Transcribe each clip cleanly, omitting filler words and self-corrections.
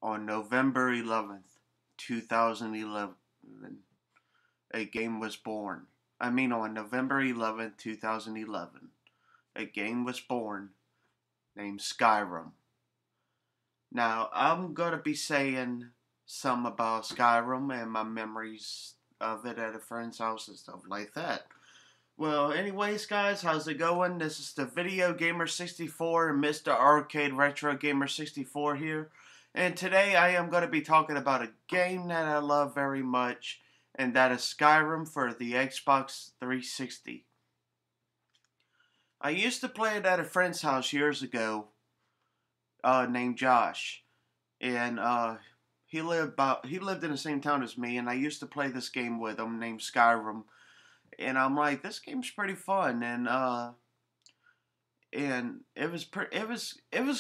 On November 11th, 2011, a game was born. On November 11th, 2011, a game was born named Skyrim. Now, I'm going to be saying some about Skyrim and my memories of it at a friend's house and stuff like that. Well, anyways, guys, how's it going? This is the Video Gamer 64 and Mr. Arcade Retro Gamer 64 here. And today I am going to be talking about a game that I love very much, and that is Skyrim for the Xbox 360. I used to play it at a friend's house years ago, named Josh, and he lived in the same town as me, and I used to play this game with him named Skyrim. And I'm like, this game's pretty fun, and it was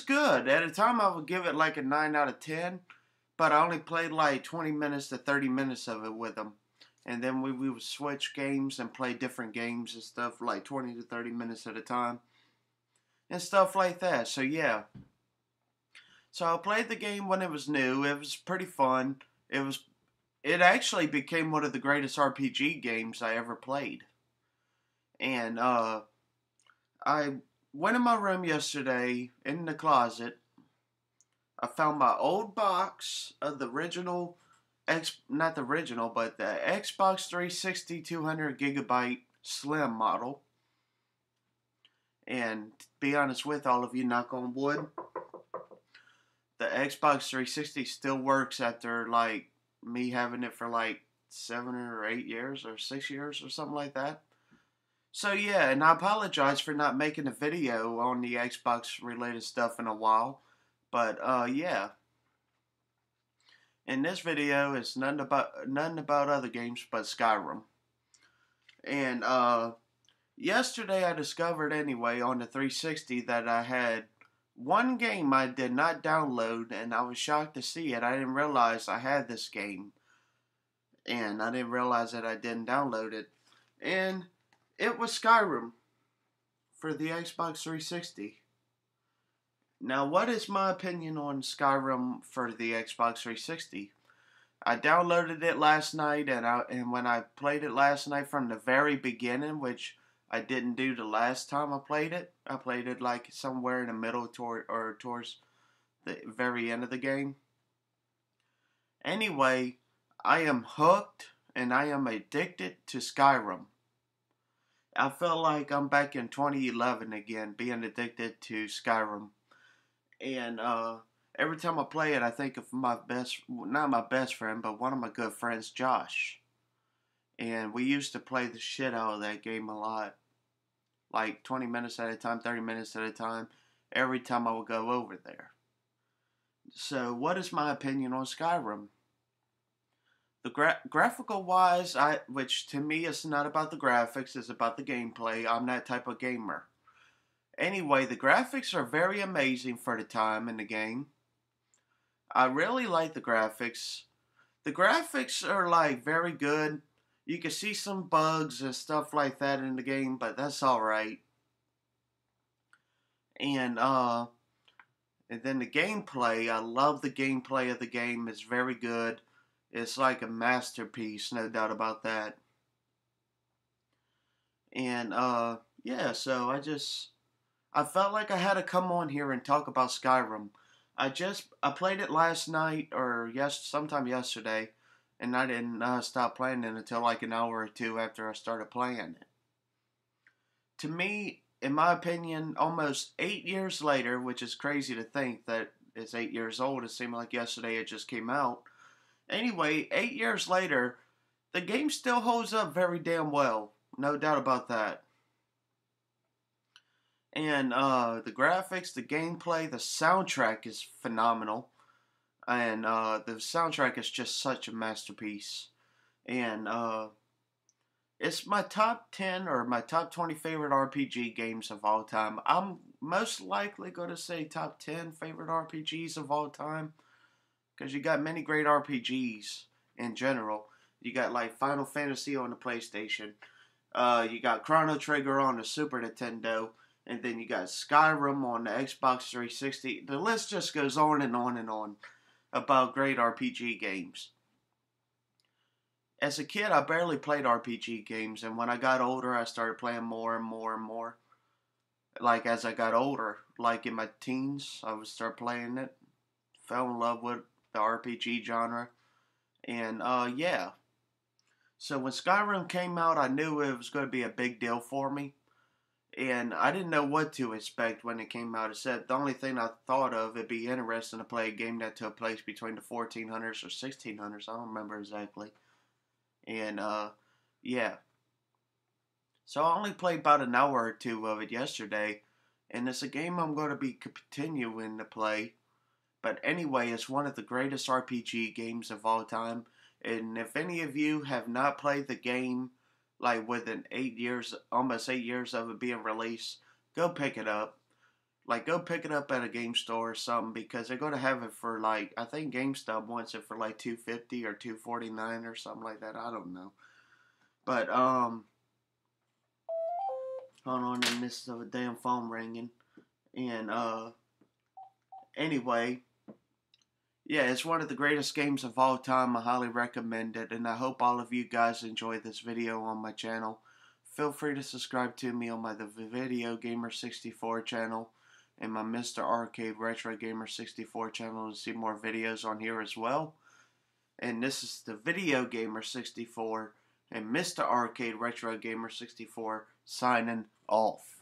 good. At the time, I would give it like a 9 out of 10, but I only played like 20 minutes to 30 minutes of it with him, and then we would switch games and play different games and stuff, like 20 to 30 minutes at a time, and stuff like that. So yeah, so I played the game when it was new. It was pretty fun. It actually became one of the greatest RPG games I ever played. And I went in my room yesterday in the closet. I found my old box of the original not the original, but the Xbox 360 200 gigabyte Slim model. And to be honest with all of you, knock on wood, the Xbox 360 still works after like me having it for like 7 or 8 years or 6 years or something like that. So yeah, and I apologize for not making a video on the Xbox related stuff in a while. But yeah. And this video is none about other games but Skyrim. And yesterday I discovered anyway on the 360 that I had one game I did not download, and I was shocked to see it. I didn't realize I had this game, and I didn't realize that I didn't download it. And it was Skyrim for the Xbox 360. Now, what is my opinion on Skyrim for the Xbox 360? I downloaded it last night, and when I played it last night from the very beginning, which I didn't do the last time I played it like somewhere in the middle towards the very end of the game. Anyway, I am hooked and I am addicted to Skyrim. I feel like I'm back in 2011 again, being addicted to Skyrim. And every time I play it, I think of not my best friend, but one of my good friends, Josh. And we used to play the shit out of that game a lot. Like 20 minutes at a time, 30 minutes at a time, every time I would go over there. So, what is my opinion on Skyrim? The graphical wise, which to me is not about the graphics, it's about the gameplay. I'm that type of gamer. Anyway, the graphics are very amazing for the time in the game. I really like the graphics. The graphics are like very good. You can see some bugs and stuff like that in the game, but that's alright. And then the gameplay, I love the gameplay of the game. It's very good. It's like a masterpiece, no doubt about that. And yeah, so I felt like I had to come on here and talk about Skyrim. I played it last night or sometime yesterday, and I didn't stop playing it until like an hour or two after I started playing it. To me, in my opinion, almost 8 years later, which is crazy to think that it's 8 years old. It seemed like yesterday it just came out. Anyway, 8 years later, the game still holds up very damn well. No doubt about that. And the graphics, the gameplay, the soundtrack is phenomenal. And the soundtrack is just such a masterpiece. And it's my top 10 or my top 20 favorite RPG games of all time. I'm most likely going to say top 10 favorite RPGs of all time, because you got many great RPGs in general. You got like Final Fantasy on the PlayStation. You got Chrono Trigger on the Super Nintendo. And then you got Skyrim on the Xbox 360. The list just goes on and on and on. about great RPG games. As a kid, I barely played RPG games, and when I got older, I started playing more and more and more. Like, as I got older, like in my teens, I would start playing it, fell in love with the RPG genre, and yeah. So when Skyrim came out, I knew it was going to be a big deal for me, and I didn't know what to expect when it came out. Except the only thing I thought of, it'd be interesting to play a game that took place between the 1400s or 1600s. I don't remember exactly. And yeah. So I only played about an hour or two of it yesterday, and it's a game I'm going to be continuing to play. But anyway, it's one of the greatest RPG games of all time. And if any of you have not played the game, like within 8 years, almost 8 years of it being released, go pick it up. Like, go pick it up at a game store or something, because they're going to have it for, like, I think GameStop wants it for like $250 or $249 or something like that. I don't know. But hold on, in the midst of a damn phone ringing. And anyway, yeah, it's one of the greatest games of all time. I highly recommend it, and I hope all of you guys enjoy this video on my channel. Feel free to subscribe to me on my The Video Gamer 64 channel and my Mr. Arcade Retro Gamer 64 channel to see more videos on here as well. And this is the Video Gamer 64 and Mr. Arcade Retro Gamer 64 signing off.